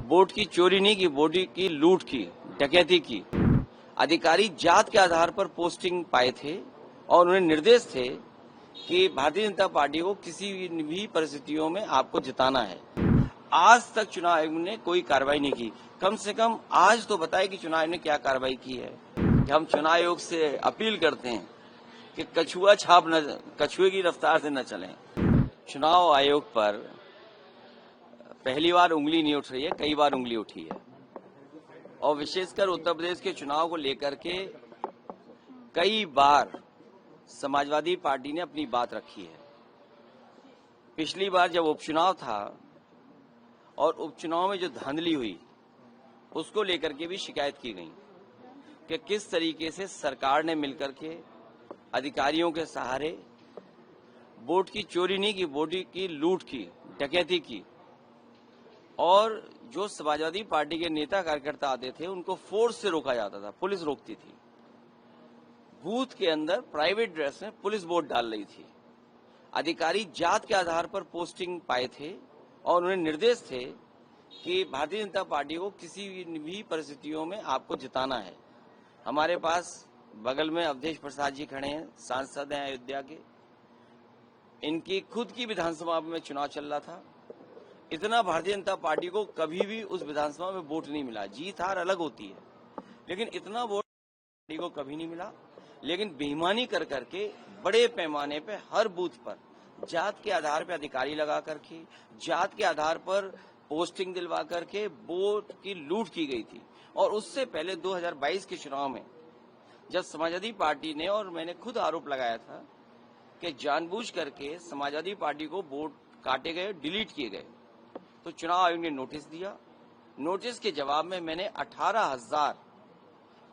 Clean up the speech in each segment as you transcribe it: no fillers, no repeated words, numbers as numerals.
Vote की चोरी नहीं की, वोट की लूट की, डकैती की। अधिकारी जात के आधार पर पोस्टिंग पाए थे और उन्हें निर्देश थे कि भारतीय जनता पार्टी को किसी भी परिस्थितियों में आपको जिताना है। आज तक चुनाव आयोग ने कोई कार्रवाई नहीं की। कम से कम आज तो बताए कि चुनाव आयोग ने क्या कार्रवाई की है। कि हम चुनाव आयोग से अपील करते हैं कि कछुए की रफ्तार से न चलें। चुनाव आयोग पर पहली बार उंगली नहीं उठ रही है, कई बार उंगली उठी है और विशेषकर उत्तर प्रदेश के चुनाव को लेकर के कई बार समाजवादी पार्टी ने अपनी बात रखी है। पिछली बार जब उपचुनाव था और उपचुनाव में जो धांधली हुई उसको लेकर के भी शिकायत की गई कि किस तरीके से सरकार ने मिलकर के अधिकारियों के सहारे वोट की चोरी नहीं की, वोट की लूट की, डकैती की और जो समाजवादी पार्टी के नेता कार्यकर्ता आते थे उनको फोर्स से रोका जाता था, पुलिस रोकती थी। बूथ के अंदर प्राइवेट ड्रेस में पुलिस वोट डाल रही थी। अधिकारी जात के आधार पर पोस्टिंग पाए थे और उन्हें निर्देश थे कि भारतीय जनता पार्टी को किसी भी परिस्थितियों में आपको जिताना है। हमारे पास बगल में अवधेश प्रसाद जी खड़े हैं, सांसद हैं अयोध्या के। इनकी खुद की विधानसभा में चुनाव चल रहा था। इतना भारतीय जनता पार्टी को कभी भी उस विधानसभा में वोट नहीं मिला। जीत हार अलग होती है, लेकिन इतना वोट पार्टी को कभी नहीं मिला। लेकिन बेईमानी कर करके बड़े पैमाने पे हर बूथ पर जात के आधार पर अधिकारी लगा करके, जात के आधार पर पोस्टिंग दिलवा करके वोट की लूट की गई थी। और उससे पहले 2022 के चुनाव में जब समाजवादी पार्टी ने, और मैंने खुद आरोप लगाया था कि जानबूझ करके समाजवादी पार्टी को वोट काटे गए, डिलीट किए गए, तो चुनाव आयोग ने नोटिस दिया। नोटिस के जवाब में मैंने 18,000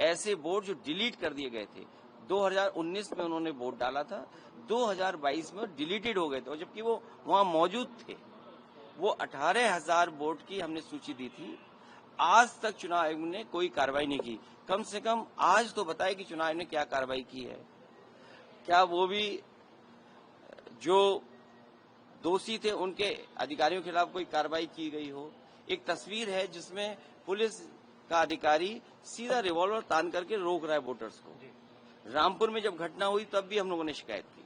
ऐसे वोट जो डिलीट कर दिए गए थे, 2019 में उन्होंने वोट डाला था, 2022 में डिलीटेड हो गए थे, और जबकि वो वहां मौजूद थे। वो 18,000 वोट की हमने सूची दी थी। आज तक चुनाव आयोग ने कोई कार्रवाई नहीं की। कम से कम आज तो बताए कि चुनाव आयोग ने क्या कार्रवाई की है। क्या वो भी जो दोषी थे उनके अधिकारियों के खिलाफ कोई कार्रवाई की गई हो। एक तस्वीर है जिसमें पुलिस का अधिकारी सीधा रिवॉल्वर तान करके रोक रहा है वोटर्स को। रामपुर में जब घटना हुई तब भी हम लोगों ने शिकायत की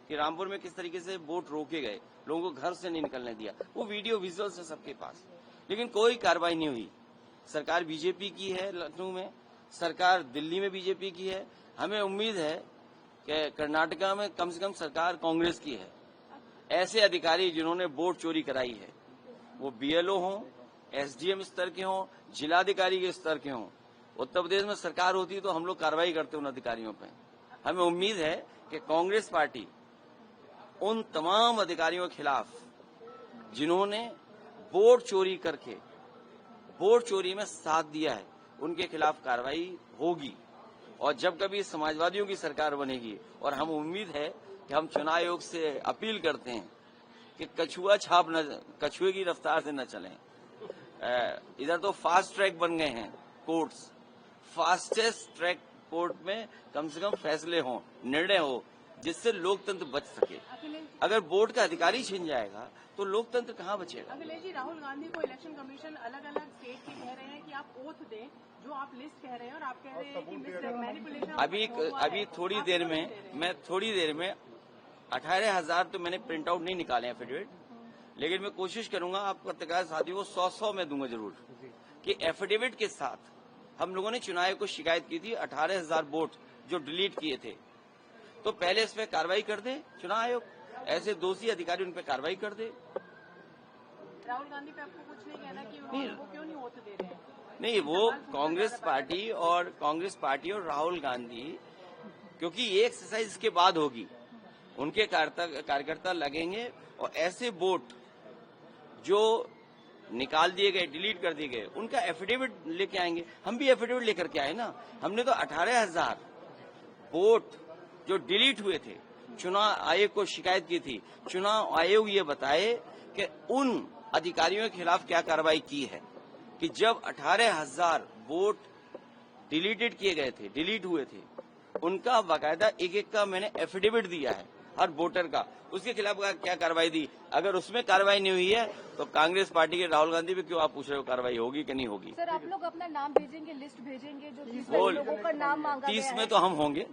कि रामपुर में किस तरीके से वोट रोके गए, लोगों को घर से नहीं निकलने दिया। वो वीडियो विजुअल्स है सबके पास, लेकिन कोई कार्रवाई नहीं हुई। सरकार बीजेपी की है लखनऊ में, सरकार दिल्ली में बीजेपी की है। हमें उम्मीद है कि कर्नाटका में कम से कम सरकार कांग्रेस की है। ऐसे अधिकारी जिन्होंने वोट चोरी कराई है, वो बीएलओ हों, एसडीएम स्तर के हों, जिलाधिकारी के स्तर के हों, उत्तर प्रदेश में सरकार होती तो हम लोग कार्रवाई करते उन अधिकारियों पर। हमें उम्मीद है कि कांग्रेस पार्टी उन तमाम अधिकारियों के खिलाफ जिन्होंने वोट चोरी करके वोट चोरी में साथ दिया है, उनके खिलाफ कार्रवाई होगी। और जब कभी समाजवादियों की सरकार बनेगी, और हम उम्मीद है कि हम चुनाव आयोग से अपील करते हैं कि कछुए की रफ्तार से न चलें। इधर तो फास्ट ट्रैक बन गए हैं कोर्ट्स। फास्टेस्ट ट्रैक कोर्ट में कम से कम फैसले हों, निर्णय हो, जिससे लोकतंत्र बच सके। अगर वोट का अधिकारी छिन जाएगा तो लोकतंत्र कहाँ बचेगा। अखिलेश जी, राहुल गांधी को इलेक्शन कमीशन अलग अलग स्टेट के कह रहे हैं कि आप ओथ दें, जो आप लिस्ट कह रहे हैं, और आप कह रहे हैं कि मैनिपुलेशन। अभी थोड़ी देर में 18,000 तो मैंने प्रिंट आउट नहीं निकाले एफिडेविट, लेकिन मैं कोशिश करूंगा आप पत्रकार साथियों को 100 में दूंगा जरूर कि एफिडेविट के साथ हम लोगों ने चुनाव आयोग को शिकायत की थी 18,000 वोट जो डिलीट किए थे। तो पहले इस पे कार्रवाई कर दे चुनाव आयोग, ऐसे दोषी अधिकारी उन पे कार्रवाई कर दे। राहुल गांधी पे आपको कुछ नहीं कहना कि वो क्यों नहीं वोट दे रहे हैं? नहीं, वो कांग्रेस पार्टी और राहुल गांधी, क्योंकि ये एक्सरसाइज इसके बाद होगी, उनके कार्यकर्ता लगेंगे और ऐसे वोट जो निकाल दिए गए, डिलीट कर दिए गए, उनका एफिडेविट लेके आएंगे। हम भी एफिडेविट लेकर के आए ना। हमने तो 18,000 वोट जो डिलीट हुए थे चुनाव आयोग को शिकायत की थी। चुनाव आयोग ये बताए कि उन अधिकारियों के खिलाफ क्या कार्रवाई की है कि जब 18,000 वोट डिलीटेड किए गए थे, डिलीट हुए थे, उनका बाकायदा एक एक का मैंने एफिडेविट दिया है हर वोटर का, उसके खिलाफ क्या कार्रवाई दी? अगर उसमें कार्रवाई नहीं हुई है तो कांग्रेस पार्टी के राहुल गांधी पे क्यों आप पूछ रहे हो कार्रवाई होगी कि नहीं होगी? सर, आप लोग अपना नाम भेजेंगे, लिस्ट भेजेंगे जो 30 लोगों का नाम मांगा गया 30 है? में तो हम होंगे।